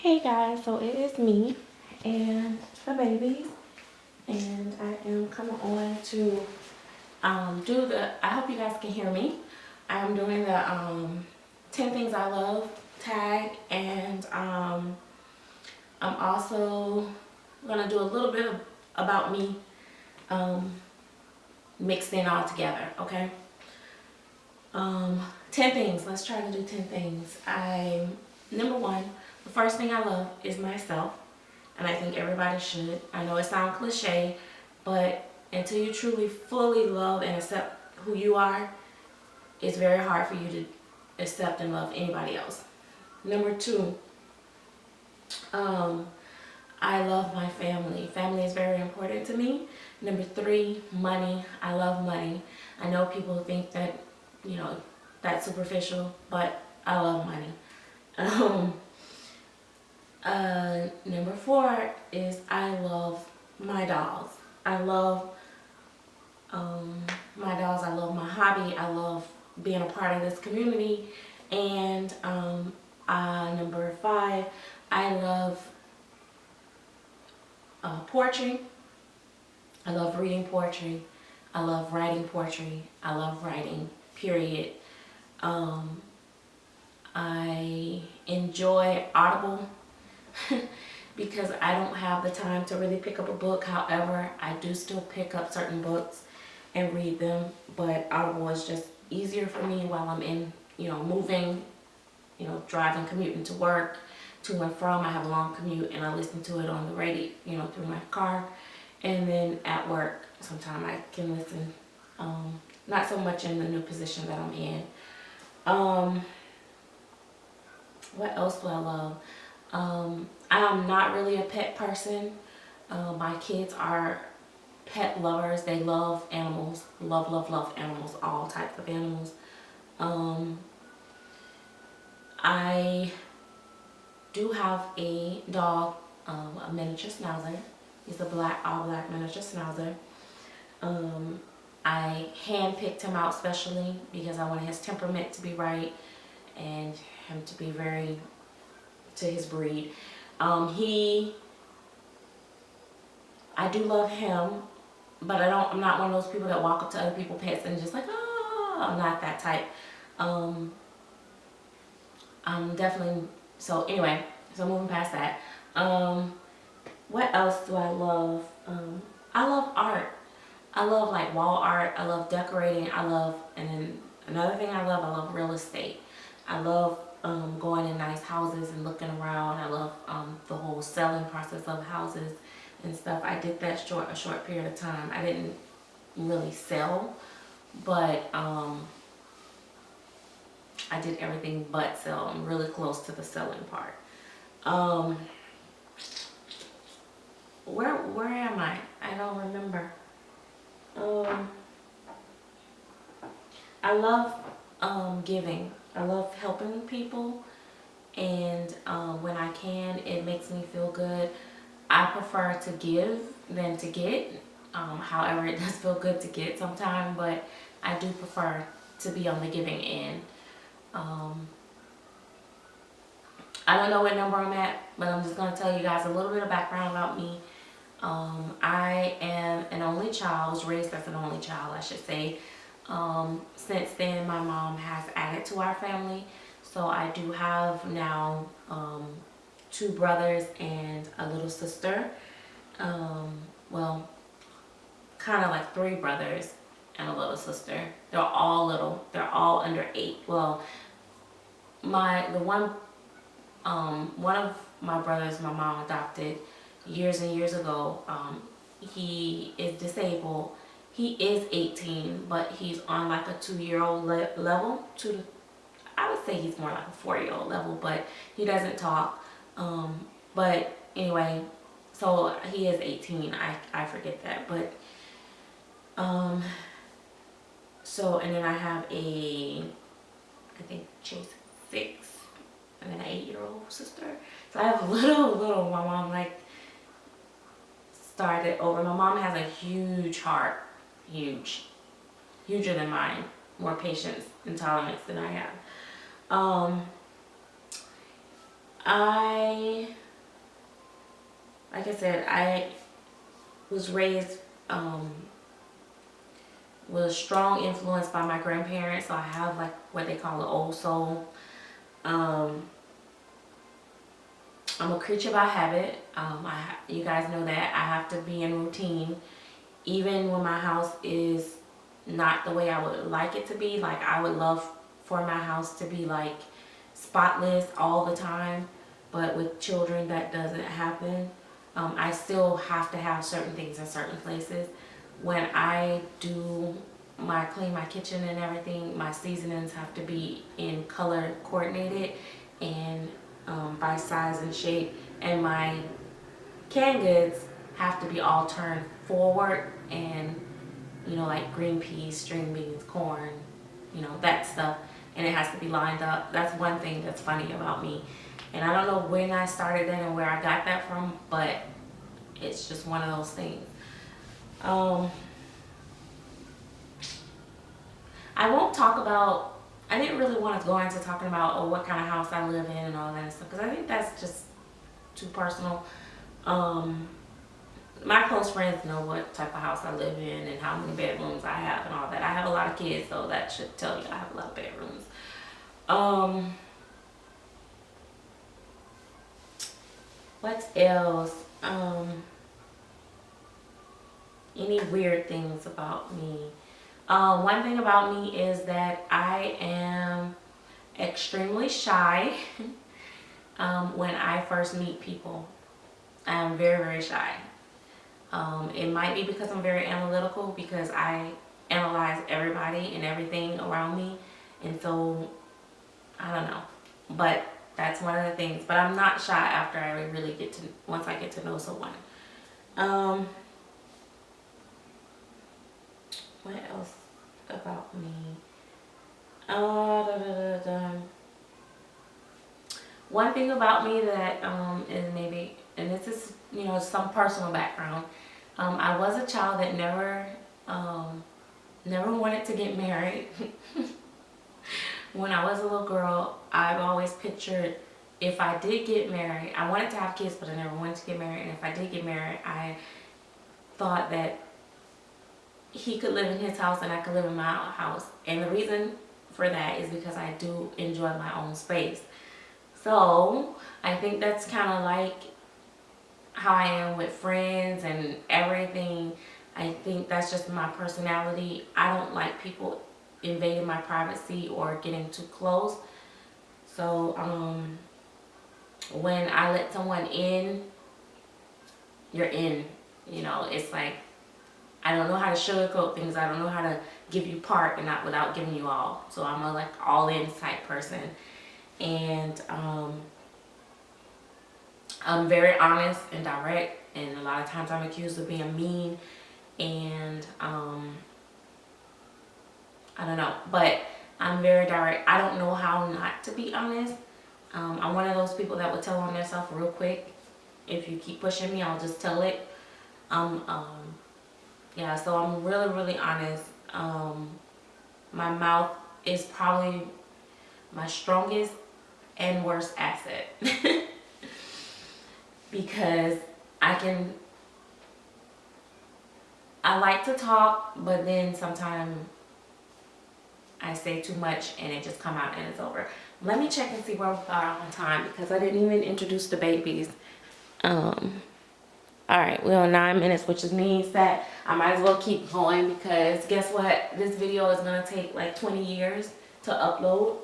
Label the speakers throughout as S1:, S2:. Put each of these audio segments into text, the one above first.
S1: Hey guys, so it is me and the babies, and I am coming on to do the, I hope you guys can hear me. I'm doing the 10 things I love tag, and I'm also gonna do a little bit about me mixed in all together, okay? 10 things, let's try to do 10 things. Number one, the first thing I love is myself. And I think everybody should. I know it sounds cliche, but until you truly fully love and accept who you are, it's very hard for you to accept and love anybody else. Number two, I love my family. Family is very important to me. Number three, money. I love money. I know people think that, that's superficial, but I love money. Number four is I love my dolls. I love my dolls. I love my hobby. I love being a part of this community. And number five, I love poetry. I love reading poetry. I love writing poetry. I love writing, period. I enjoy Audible because I don't have the time to really pick up a book. However, I do still pick up certain books and read them, but Audible is just easier for me while I'm in, moving, driving, commuting to work, to and from. I have a long commute and I listen to it on the radio, through my car. And then at work, sometimes I can listen, not so much in the new position that I'm in. What else do I love? I'm not really a pet person. My kids are pet lovers. They love animals. Love, love, love animals. All types of animals. I do have a dog, a miniature schnauzer. He's a all black miniature schnauzer. I handpicked him out specially because I wanted his temperament to be right and him to be very to his breed. I do love him, but I'm not one of those people that walk up to other people's pets and just like, oh, I'm not that type. I'm definitely, so anyway, so moving past that. What else do I love? I love art. I love like wall art. I love decorating. And then another thing I love real estate. I love going in nice houses and looking around. I love the whole selling process of houses and stuff. I did that a short period of time. I didn't really sell, but I did everything but sell. I'm really close to the selling part. Where am I? I don't remember. I love giving. I love helping people, and when I can, it makes me feel good. I prefer to give than to get. However, it does feel good to get sometimes, but I do prefer to be on the giving end. I don't know what number I'm at, but I'm just going to tell you guys a little bit of background about me. I am an only child. I was raised as an only child, I should say. Since then, my mom has added to our family. So I do have now 2 brothers and a little sister. Well, kind of like 3 brothers and a little sister. They're all little. They're all under 8. Well, one of my brothers my mom adopted years and years ago. He is disabled. He is 18, but he's on like a 2-year-old level. I would say he's more like a 4-year-old level, but he doesn't talk. But anyway, so he is 18. I forget that, but so, and then I have I think Chase 6, and then an 8-year-old sister. So I have little. My mom started over. My mom has a huge heart, huger than mine, more patience and tolerance than I have. like I said, I was raised was strong influenced by my grandparents. So I have like what they call an old soul. I'm a creature by habit. You guys know that I have to be in routine, even when my house is not the way I would like it to be. Like I would love for my house to be like spotless all the time, but with children that doesn't happen. I still have to have certain things in certain places. When I do clean my kitchen and everything, my seasonings have to be in color coordinated and by size and shape, and my canned goods have to be all turned forward, and like green peas, string beans, corn, that stuff, and it has to be lined up. That's one thing that's funny about me, and I don't know when I started that and where I got that from, but it's just one of those things. I won't talk about, I didn't really want to go into talking about what kind of house I live in and all that stuff, because I think that's just too personal. My close friends know what type of house I live in and how many bedrooms I have and all that. I have a lot of kids, so that should tell you I have a lot of bedrooms. What else? Any weird things about me? One thing about me is that I am extremely shy when I first meet people. I am very, very shy. It might be because I'm very analytical, because I analyze everybody and everything around me, and so I don't know, but that's one of the things. But I'm not shy after I really once I get to know someone. What else about me? One thing about me that is maybe, and this is some personal background. I was a child that never wanted to get married. When I was a little girl, I've always pictured, if I did get married, I wanted to have kids, but I never wanted to get married. And if I did get married, I thought that he could live in his house and I could live in my house. And the reason for that is because I do enjoy my own space. So I think that's kind of like how I am with friends and everything. I think that's just my personality. I don't like people invading my privacy or getting too close. So when I let someone in, you're in. It's like, I don't know how to sugarcoat things. I don't know how to give you part and not without giving you all. So I'm a like all in type person. And I'm very honest and direct, and a lot of times I'm accused of being mean, and I don't know, but I'm very direct. I don't know how not to be honest. I'm one of those people that will tell on themselves real quick. If you keep pushing me, I'll just tell it. Yeah, so I'm really, really honest. My mouth is probably my strongest and worst asset. Because I like to talk, but then sometimes I say too much and it just come out and it's over. Let me check and see where we are on time, because I didn't even introduce the babies. Alright, we're on 9 minutes, which means that I might as well keep going, because guess what? This video is going to take like 20 years to upload.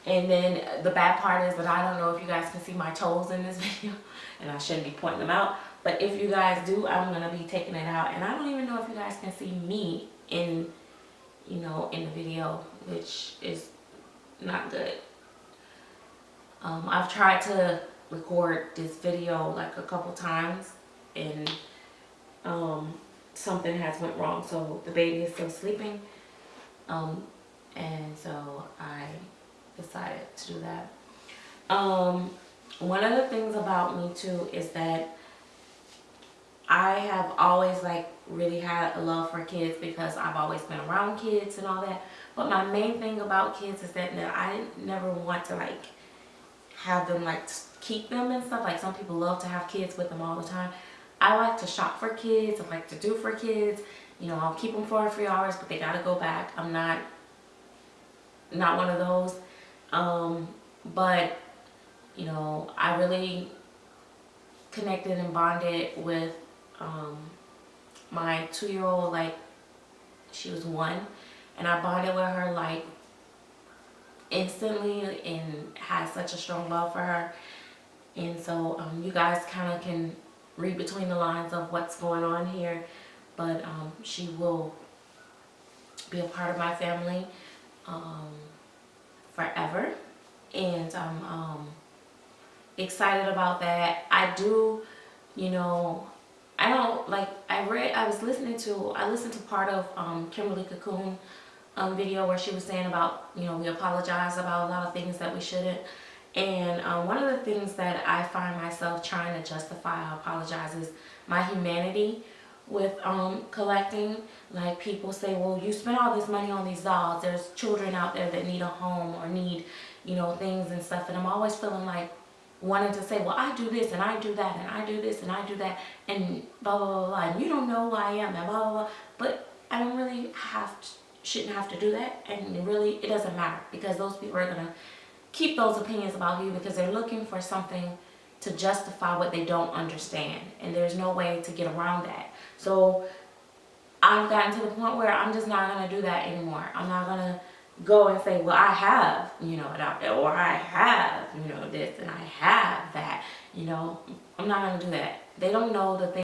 S1: And then the bad part is that I don't know if you guys can see my toes in this video, and I shouldn't be pointing them out. But if you guys do, I'm going to be taking it out. And I don't even know if you guys can see me in the video, which is not good. I've tried to record this video like a couple times, and something has went wrong. So the baby is still sleeping, and so I decided to do that. One of the things about me too is that I have always like really had a love for kids, because I've always been around kids and all that. But my main thing about kids is that I never want to like have them like keep them and stuff. Like some people love to have kids with them all the time. I like to shop for kids. I like to do for kids. You know, I'll keep them for a few hours, but they gotta go back. I'm not one of those. But you know, I really connected and bonded with my 2-year-old. Like, she was 1, and I bonded with her like instantly and had such a strong love for her. And so you guys kind of can read between the lines of what's going on here, but she will be a part of my family forever, and I'm excited about that. I do, you know, I don't like, I listened to part of Kimberly Cocoon video where she was saying about, you know, we apologize about a lot of things that we shouldn't. And one of the things that I find myself trying to justify, I apologize, is my humanity with collecting. Like, people say, well, you spend all this money on these dolls. There's children out there that need a home or need, you know, things and stuff. And I'm always feeling like wanting to say, well, I do this and I do that and I do this and I do that and blah, blah, blah, blah. And you don't know who I am and blah, blah, blah. But I don't really shouldn't have to do that. And it doesn't matter, because those people are going to keep those opinions about you because they're looking for something to justify what they don't understand. And there's no way to get around that. So I've gotten to the point where I'm just not going to do that anymore. I'm not going to go and say, well, I have, you know, or I have, you know, this and I have that. You know, I'm not going to do that. They don't know the thing.